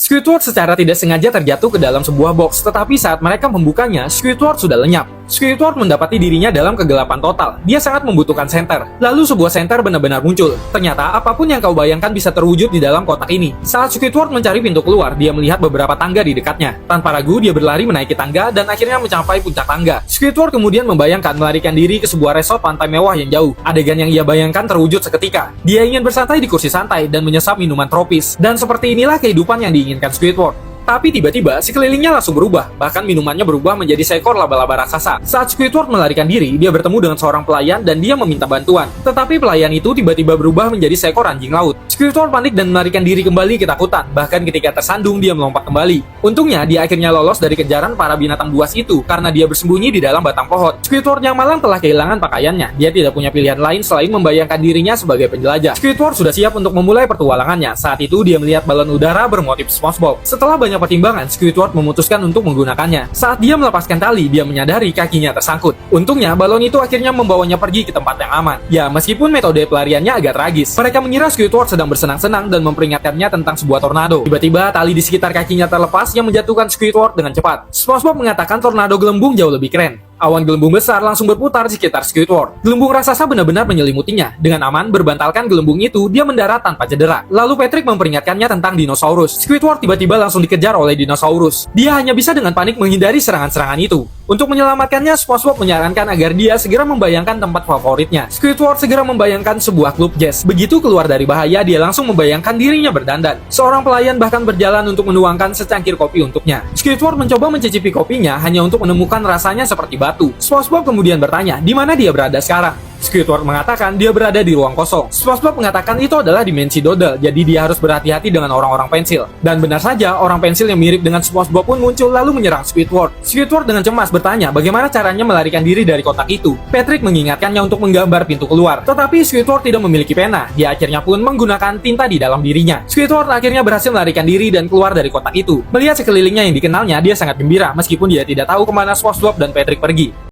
Squidward secara tidak sengaja terjatuh ke dalam sebuah box, tetapi saat mereka membukanya, Squidward sudah lenyap. Squidward mendapati dirinya dalam kegelapan total. Dia sangat membutuhkan senter. Lalu sebuah senter benar-benar muncul. Ternyata apapun yang kau bayangkan bisa terwujud di dalam kotak ini. Saat Squidward mencari pintu keluar, dia melihat beberapa tangga di dekatnya. Tanpa ragu, dia berlari menaiki tangga dan akhirnya mencapai puncak tangga. Squidward kemudian membayangkan melarikan diri ke sebuah resort pantai mewah yang jauh. Adegan yang ia bayangkan terwujud seketika. Dia ingin bersantai di kursi santai dan menyesap minuman tropis. Dan seperti inilah kehidupan yang diinginkan Squidward. Tapi tiba-tiba, sekelilingnya langsung berubah. Bahkan minumannya berubah menjadi seekor laba-laba raksasa. Saat Squidward melarikan diri, dia bertemu dengan seorang pelayan dan dia meminta bantuan. Tetapi pelayan itu tiba-tiba berubah menjadi seekor anjing laut. Squidward panik dan melarikan diri kembali ketakutan. Bahkan ketika tersandung, dia melompat kembali. Untungnya, dia akhirnya lolos dari kejaran para binatang buas itu karena dia bersembunyi di dalam batang pohon. Squidward yang malang telah kehilangan pakaiannya. Dia tidak punya pilihan lain selain membayangkan dirinya sebagai penjelajah. Squidward sudah siap untuk memulai pertualangannya. Saat itu, dia melihat balon udara bermotif SpongeBob. Setelah banyak pertimbangan, Squidward memutuskan untuk menggunakannya. Saat dia melepaskan tali, dia menyadari kakinya tersangkut. Untungnya, balon itu akhirnya membawanya pergi ke tempat yang aman. Ya, meskipun metode pelariannya agak tragis. Mereka mengira Squidward sedang bersenang-senang dan memperingatkannya tentang sebuah tornado. Tiba-tiba, tali di sekitar kakinya terlepas yang menjatuhkan Squidward dengan cepat. SpongeBob mengatakan tornado gelembung jauh lebih keren. Awan gelembung besar langsung berputar di sekitar Squidward. Gelembung raksasa benar-benar menyelimutinya. Dengan aman, berbantalkan gelembung itu, dia mendarat tanpa cedera. Lalu Patrick memperingatkannya tentang dinosaurus. Squidward tiba-tiba langsung dikejar oleh dinosaurus. Dia hanya bisa dengan panik menghindari serangan-serangan itu. Untuk menyelamatkannya, SpongeBob menyarankan agar dia segera membayangkan tempat favoritnya. Squidward segera membayangkan sebuah klub jazz. Begitu keluar dari bahaya, dia langsung membayangkan dirinya berdandan. Seorang pelayan bahkan berjalan untuk menuangkan secangkir kopi untuknya. Squidward mencoba mencicipi kopinya hanya untuk menemukan rasanya seperti batu. SpongeBob kemudian bertanya, di mana dia berada sekarang? Squidward mengatakan dia berada di ruang kosong. SpongeBob mengatakan itu adalah dimensi Dodel, jadi dia harus berhati-hati dengan orang-orang pensil. Dan benar saja, orang pensil yang mirip dengan SpongeBob pun muncul lalu menyerang Squidward. Squidward dengan cemas bertanya bagaimana caranya melarikan diri dari kotak itu. Patrick mengingatkannya untuk menggambar pintu keluar. Tetapi Squidward tidak memiliki pena. Dia akhirnya pun menggunakan tinta di dalam dirinya. Squidward akhirnya berhasil melarikan diri dan keluar dari kotak itu. Melihat sekelilingnya yang dikenalnya, dia sangat gembira meskipun dia tidak tahu kemana SpongeBob dan Patrick pergi.